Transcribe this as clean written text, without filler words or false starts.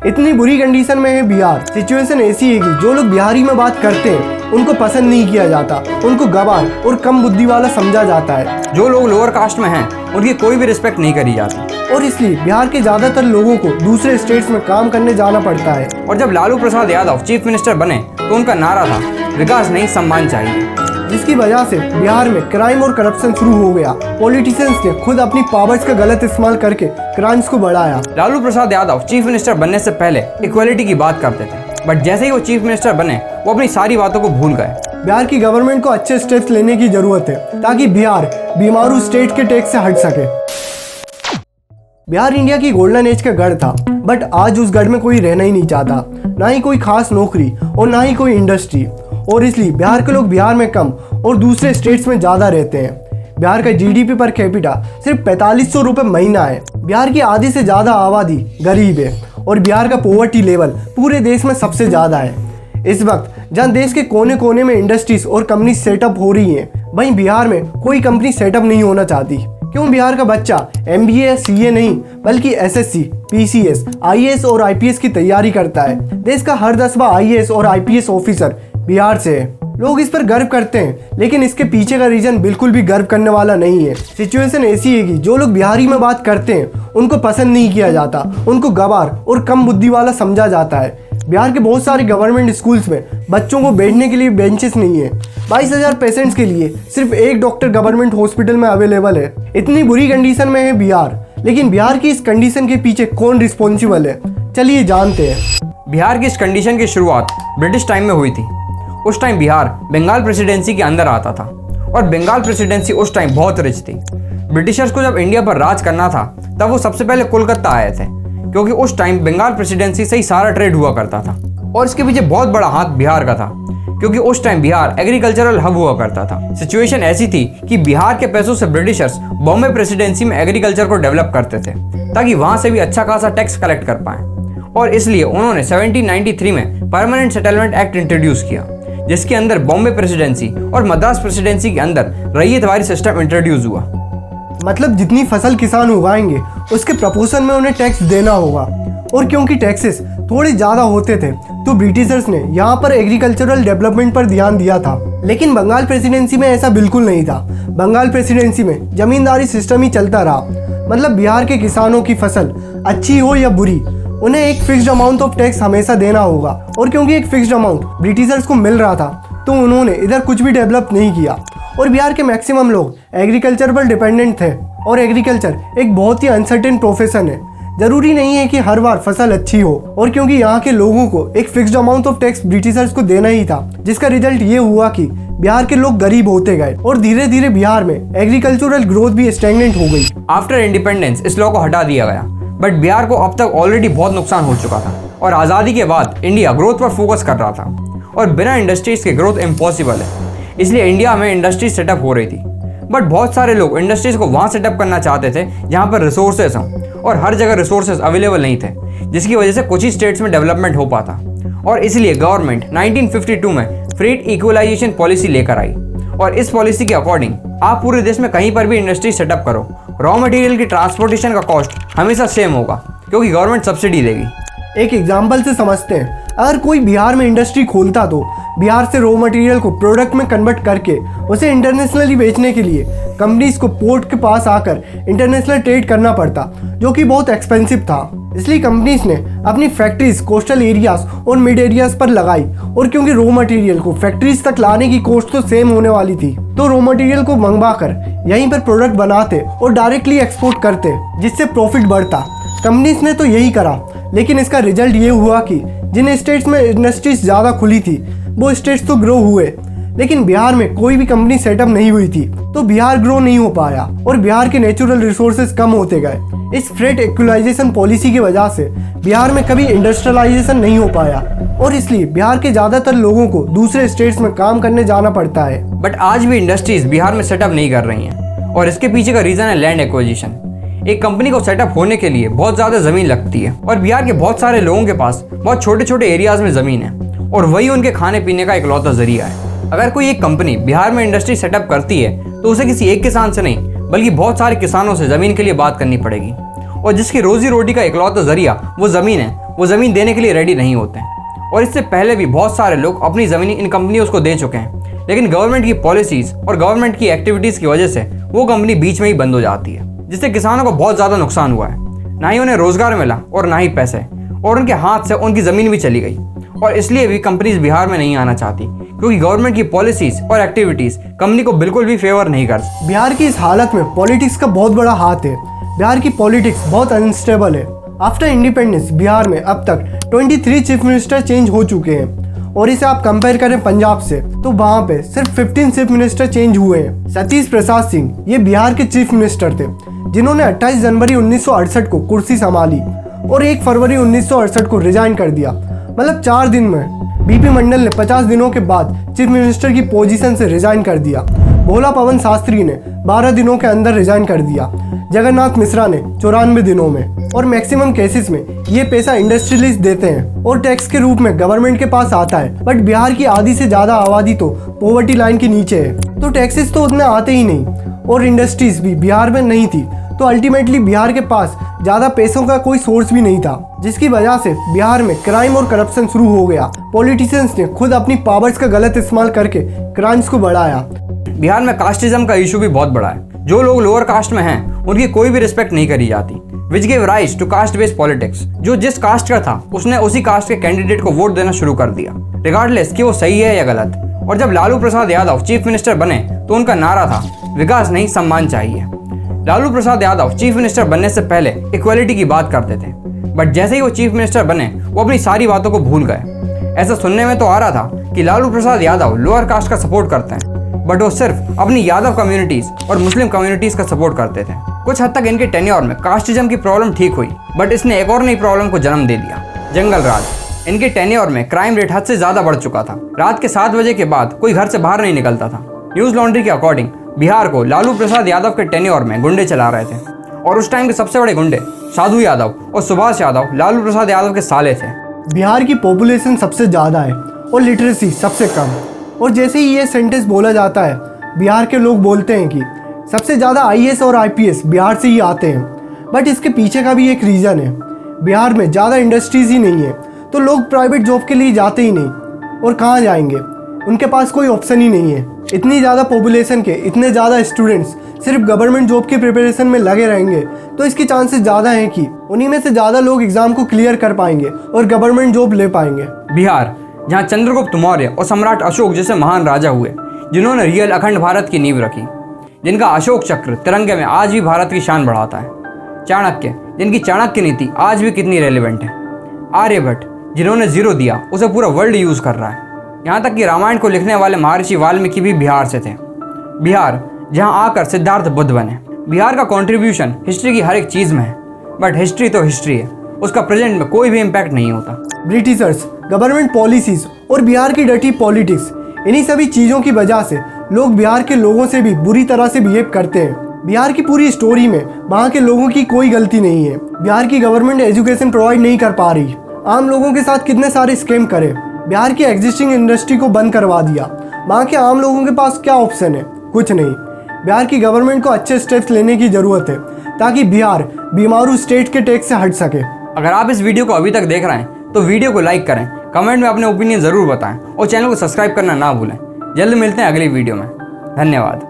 इतनी बुरी कंडीशन में है बिहार। सिचुएशन ऐसी है कि जो लोग बिहारी में बात करते हैं उनको पसंद नहीं किया जाता, उनको गवार और कम बुद्धि वाला समझा जाता है। जो लोग लोअर कास्ट में हैं उनकी कोई भी रिस्पेक्ट नहीं करी जाती और इसलिए बिहार के ज्यादातर लोगों को दूसरे स्टेट्स में काम करने जाना पड़ता है। और जब लालू प्रसाद यादव चीफ मिनिस्टर बने तो उनका नारा था विकास नहीं सम्मान चाहिए, जिसकी वजह से बिहार में क्राइम और करप्शन शुरू हो गया। पॉलिटिशियंस ने खुद अपनी पावर्स का गलत इस्तेमाल करके क्राइम्स को बढ़ाया। लालू प्रसाद यादव चीफ मिनिस्टर बनने से पहले इक्वालिटी की बात करते थे, बट जैसे ही वो चीफ मिनिस्टर बने वो अपनी सारी बातों को भूल गए। बिहार की गवर्नमेंट को अच्छे स्टेप्स लेने की जरूरत है ताकि बिहार बीमारू स्टेट के टैक्स से हट सके। बिहार इंडिया की गोल्डन एज का गढ़ था, बट आज उस गढ़ में कोई रहना ही नहीं चाहता, ना ही कोई खास नौकरी और ना ही कोई इंडस्ट्री। और इसलिए बिहार के लोग बिहार में कम और दूसरे स्टेट्स में ज़्यादा रहते हैं। बिहार का जीडीपी पर कैपिटा सिर्फ 4500 रुपये महीना है। बिहार की आधी से ज़्यादा आबादी गरीब है और बिहार का पॉवर्टी लेवल पूरे देश में सबसे ज़्यादा है। इस वक्त जहाँ देश के कोने कोने में इंडस्ट्रीज और कंपनी सेटअप हो रही हैं, वहीं बिहार में कोई कंपनी सेटअप नहीं होना चाहती। क्यों? बिहार का बच्चा MBA या CA नहीं बल्कि SSC, PCS, IAS और IPS की तैयारी करता है। देश का हर 10वां IAS और IPS ऑफिसर बिहार से है। लोग इस पर गर्व करते हैं, लेकिन इसके पीछे का रीजन बिल्कुल भी गर्व करने वाला नहीं है। सिचुएशन ऐसी है कि जो लोग बिहारी में बात करते हैं उनको पसंद नहीं किया जाता, उनको गवार और कम बुद्धि वाला समझा जाता है। बिहार के बहुत सारे गवर्नमेंट स्कूल्स में बच्चों को बैठने के लिए बेंचेस नहीं है। 22,000 पेशेंट्स के लिए सिर्फ एक डॉक्टर गवर्नमेंट हॉस्पिटल में अवेलेबल है। इतनी बुरी कंडीशन में है बिहार, लेकिन बिहार की इस कंडीशन के पीछे कौन रिस्पॉन्सिबल है, चलिए जानते हैं। बिहार की इस कंडीशन की शुरुआत ब्रिटिश टाइम में हुई थी। उस टाइम बिहार बंगाल प्रेसिडेंसी के अंदर आता था और बंगाल प्रेसिडेंसी उस टाइम बहुत रिच थी। ब्रिटिशर्स को जब इंडिया पर राज करना था तब वो सबसे पहले कोलकाता आए थे, क्योंकि उस टाइम बंगाल प्रेसिडेंसी से ही सारा ट्रेड हुआ करता था। और इसके पीछे बहुत बड़ा हाथ बिहार का था, क्योंकि उस टाइम बिहार एग्रीकल्चरल हब हुआ करता था। सिचुएशन ऐसी थी कि बिहार के पैसों से ब्रिटिशर्स बॉम्बे प्रेसिडेंसी में एग्रीकल्चर को डेवलप करते थे ताकि वहां से भी अच्छा खासा टैक्स कलेक्ट कर पाए। और इसलिए उन्होंने 1793 में परमानेंट सेटलमेंट एक्ट इंट्रोड्यूस किया, जिसके अंदर बॉम्बे प्रेसिडेंसी और मद्रास प्रेसिडेंसी के अंदर रैयतवारी सिस्टम इंट्रोड्यूस हुआ। मतलब जितनी फसल किसान उगाएंगे उसके प्रपोर्शन में उन्हें टैक्स देना होगा। और क्योंकि टैक्सेस थोड़े ज़्यादा होते थे तो ब्रिटिशर्स ने यहाँ पर एग्रीकल्चरल डेवलपमेंट पर ध्यान दिया था। लेकिन बंगाल प्रेसिडेंसी में ऐसा बिल्कुल नहीं था। बंगाल प्रेसिडेंसी में जमींदारी सिस्टम ही चलता रहा। मतलब बिहार के किसानों की फसल अच्छी हो या बुरी, उन्हें एक फिक्स्ड अमाउंट ऑफ टैक्स हमेशा देना होगा। और क्योंकि एक फिक्स्ड अमाउंट ब्रिटिशर्स को मिल रहा था तो उन्होंने इधर कुछ भी डेवलप नहीं किया। और बिहार के मैक्सिमम लोग एग्रीकल्चर पर डिपेंडेंट थे। और एग्रीकल्चर एक बहुत ही अनसर्टेन प्रोफेशन है। जरूरी नहीं है कि हर बार फसल अच्छी हो। और क्योंकि यहाँ के लोगों को एक fixed amount of tax Britishers को देना ही था, जिसका रिजल्ट ये हुआ कि बिहार के लोग गरीब होते गए और धीरे धीरे बिहार में एग्रीकल्चरल ग्रोथ भी स्टैग्नेंट हो गई। आफ्टर इंडिपेंडेंस इस लॉ को हटा दिया गया, बट बिहार को अब तक ऑलरेडी बहुत नुकसान हो चुका था। और आज़ादी के बाद इंडिया ग्रोथ पर फोकस कर रहा था और बिना इंडस्ट्रीज के ग्रोथ इम्पॉसिबल है। इसलिए इंडिया में इंडस्ट्रीज सेटअप हो रही थी, बट बहुत सारे लोग इंडस्ट्रीज को वहाँ सेटअप करना चाहते थे जहाँ पर रिसोर्सेज हों, और हर जगह रिसोर्सेज अवेलेबल नहीं थे, जिसकी वजह से कुछ ही स्टेट्स में डेवलपमेंट हो पाता। और इसलिए गवर्नमेंट 1952 में फ्रेट इक्वलाइजेशन पॉलिसी लेकर आई। और इस पॉलिसी के अकॉर्डिंग आप पूरे देश में कहीं पर भी इंडस्ट्री सेटअप करो, रॉ मटेरियल की ट्रांसपोर्टेशन का कॉस्ट हमेशा सेम होगा, क्योंकि गवर्नमेंट सब्सिडी देगी। एक एग्जाम्पल से समझते हैं। अगर कोई बिहार में इंडस्ट्री खोलता तो बिहार से रॉ मटेरियल को प्रोडक्ट में कन्वर्ट करके उसे इंटरनेशनली बेचने के लिए कंपनीज को पोर्ट के पास आकर इंटरनेशनल ट्रेड करना पड़ता, जो कि बहुत एक्सपेंसिव था। इसलिए कंपनीज ने अपनी फैक्ट्रीज कोस्टल एरियाज और मिड एरियाज पर लगाई। और क्योंकि रॉ मटेरियल को फैक्ट्रीज तक लाने की कॉस्ट तो सेम होने वाली थी, तो रॉ मटेरियल को मंगवा कर यहीं पर प्रोडक्ट बनाते और डायरेक्टली एक्सपोर्ट करते, जिससे प्रॉफिट बढ़ता। कंपनीज ने तो यही करा, लेकिन इसका रिजल्ट ये हुआ कि जिन स्टेट्स में इंडस्ट्रीज ज़्यादा खुली थी वो स्टेट्स तो ग्रो हुए, लेकिन बिहार में कोई भी कंपनी सेटअप नहीं हुई थी, तो बिहार ग्रो नहीं हो पाया और बिहार के नेचुरल रिसोर्सेज कम होते गए। इस फ्रेट इक्वलाइजेशन पॉलिसी की वजह से बिहार में कभी इंडस्ट्रियलाइजेशन नहीं हो पाया और इसलिए बिहार के ज़्यादातर लोगों को दूसरे स्टेट्स में काम करने जाना पड़ता है। बट आज भी इंडस्ट्रीज बिहार में सेटअप नहीं कर रही हैं, और इसके पीछे का रीज़न है लैंड एक्विजिशन। एक कंपनी को सेटअप होने के लिए बहुत ज़्यादा ज़मीन लगती है, और बिहार के बहुत सारे लोगों के पास बहुत छोटे छोटे एरियाज में ज़मीन है, और वही उनके खाने पीने का इकलौता जरिया है। अगर कोई एक कंपनी बिहार में इंडस्ट्री सेटअप करती है तो उसे किसी एक किसान से नहीं बल्कि बहुत सारे किसानों से ज़मीन के लिए बात करनी पड़ेगी, और जिसकी रोजी रोटी का इकलौता जरिया वो ज़मीन है वो ज़मीन देने के लिए रेडी नहीं होते हैं। और इससे पहले भी बहुत सारे लोग अपनी ज़मीन इन कंपनियों को दे चुके हैं, लेकिन गवर्नमेंट की पॉलिसीज़ और गवर्नमेंट की एक्टिविटीज़ की वजह से वो कंपनी बीच में ही बंद हो जाती है, जिससे किसानों को बहुत ज़्यादा नुकसान हुआ है। ना ही उन्हें रोज़गार मिला और ना ही पैसे, और उनके हाथ से उनकी ज़मीन भी चली गई। और इसलिए भी कंपनीज बिहार में नहीं आना चाहती, क्योंकि गवर्नमेंट की पॉलिसीज और एक्टिविटीज़ कंपनी को बिल्कुल भी फेवर नहीं करती। बिहार की इस हालत में पॉलिटिक्स का बहुत बड़ा हाथ है। बिहार की पॉलिटिक्स बहुत अनस्टेबल है। आफ्टर इंडिपेंडेंस बिहार में अब तक 23 चीफ मिनिस्टर चेंज हो चुके हैं, और इसे आप कंपेयर करें पंजाब से तो वहाँ पे सिर्फ 15 चीफ मिनिस्टर चेंज हुए हैं। सतीश प्रसाद सिंह ये बिहार के चीफ मिनिस्टर थे, जिन्होंने 28 जनवरी 1968 को कुर्सी संभाली और 1 फरवरी 1968 को रिजाइन कर दिया। मतलब 4 दिन में बीपी मंडल ने 50 दिनों के बाद चीफ मिनिस्टर की पोजीशन से रिजाइन कर दिया। भोला पवन शास्त्री ने 12 दिनों के अंदर रिजाइन कर दिया। जगन्नाथ मिश्रा ने 94 दिनों में। और मैक्सिमम केसेस में ये पैसा इंडस्ट्रियलिस्ट देते हैं और टैक्स के रूप में गवर्नमेंट के पास आता है। बट बिहार की आधी से ज़्यादा आबादी तो पॉवर्टी लाइन के नीचे है, तो टैक्सेस तो उतने आते ही नहीं, और इंडस्ट्रीज भी बिहार में नहीं थी। तो अल्टीमेटली बिहार के पास ज़्यादा पैसों का कोई सोर्स भी नहीं था, जिसकी वजह से बिहार में क्राइम और करप्शन शुरू हो गया। पॉलिटिशियंस ने खुद अपनी पावर्स का गलत इस्तेमाल करके क्राइम्स को बढ़ाया। बिहार में कास्टिज्म का इशू भी बहुत बड़ा है। जो लोग लोअर कास्ट में हैं उनकी कोई भी रिस्पेक्ट नहीं करी जाती, which give rise to caste based politics. जो जिस कास्ट का था उसने उसी कास्ट के कैंडिडेट को वोट देना शुरू कर दिया, रिगार्डलेस कि वो सही है या गलत। और जब लालू प्रसाद यादव चीफ मिनिस्टर बने तो उनका नारा था विकास नहीं सम्मान चाहिए। लालू प्रसाद यादव चीफ मिनिस्टर बनने से पहले इक्वालिटी की बात करते थे, बट जैसे ही वो चीफ मिनिस्टर बने वो अपनी सारी बातों को भूल गए। ऐसा सुनने में तो आ रहा था कि लालू प्रसाद यादव लोअर कास्ट का सपोर्ट करते हैं, बट वो सिर्फ अपनी यादव कम्युनिटीज और मुस्लिम कम्युनिटीज का सपोर्ट करते थे। कुछ हद तक इनके टेन्योर में कास्टिज्म की प्रॉब्लम ठीक हुई, बट इसने एक और नई प्रॉब्लम को जन्म दे दिया, जंगल राज। इनके टेन्योर में क्राइम रेट हद से ज्यादा बढ़ चुका था। रात के 7 बजे के बाद कोई घर से बाहर नहीं निकलता था। न्यूज लॉन्ड्री के अकॉर्डिंग बिहार को लालू प्रसाद यादव के टेन्योर में गुंडे चला रहे थे, और उस टाइम के सबसे बड़े गुंडे साधु यादव और सुभाष यादव लालू प्रसाद यादव के साले थे। बिहार की पॉपुलेशन सबसे ज़्यादा है और लिटरेसी सबसे कम। और जैसे ही ये सेंटेंस बोला जाता है, बिहार के लोग बोलते हैं कि सबसे ज़्यादा आईएएस और आईपीएस बिहार से ही आते हैं। बट इसके पीछे का भी एक रीज़न है। बिहार में ज़्यादा इंडस्ट्रीज़ ही नहीं है, तो लोग प्राइवेट जॉब के लिए जाते ही नहीं। और कहाँ जाएंगे, उनके पास कोई ऑप्शन ही नहीं है। इतनी ज़्यादा पॉपुलेशन के इतने ज़्यादा स्टूडेंट्स सिर्फ गवर्नमेंट जॉब की प्रिपरेशन में लगे रहेंगे, तो इसके चांसेस ज़्यादा हैं कि उन्हीं में से ज़्यादा लोग एग्ज़ाम को क्लियर कर पाएंगे और गवर्नमेंट जॉब ले पाएंगे। बिहार जहाँ चंद्रगुप्त मौर्य और सम्राट अशोक जैसे महान राजा हुए, जिन्होंने रियल अखंड भारत की नींव रखी, जिनका अशोक चक्र तिरंगे में आज भी भारत की शान बढ़ाता है। चाणक्य, जिनकी चाणक्य नीति आज भी कितनी रेलिवेंट है। आर्यभट्ट, जिन्होंने जीरो दिया उसे पूरा वर्ल्ड यूज़ कर रहा है। यहाँ तक कि रामायण को लिखने वाले महर्षि वाल्मीकि भी बिहार से थे। बिहार जहाँ आकर सिद्धार्थ बुद्ध बने। बिहार का कंट्रीब्यूशन हिस्ट्री की हर एक चीज़ में है, बट हिस्ट्री तो हिस्ट्री है, उसका प्रेजेंट में कोई भी इम्पैक्ट नहीं होता। ब्रिटिशर्स, गवर्नमेंट पॉलिसीज और बिहार की डर्टी पॉलिटिक्स, इन्हीं सभी चीज़ों की वजह से लोग बिहार के लोगों से भी बुरी तरह से बिहेव करते हैं। बिहार की पूरी स्टोरी में वहाँ के लोगों की कोई गलती नहीं है। बिहार की गवर्नमेंट एजुकेशन प्रोवाइड नहीं कर पा रही, आम लोगों के साथ कितने सारे स्कैम करे, बिहार की एग्जिस्टिंग इंडस्ट्री को बंद करवा दिया। वहाँ के आम लोगों के पास क्या ऑप्शन है? कुछ नहीं। बिहार की गवर्नमेंट को अच्छे स्टेप्स लेने की ज़रूरत है ताकि बिहार बीमारू स्टेट के टैक्स से हट सके। अगर आप इस वीडियो को अभी तक देख रहे हैं तो वीडियो को लाइक करें, कमेंट में अपने ओपिनियन ज़रूर बताएं और चैनल को सब्सक्राइब करना ना भूलें। जल्द मिलते हैं अगली वीडियो में। धन्यवाद।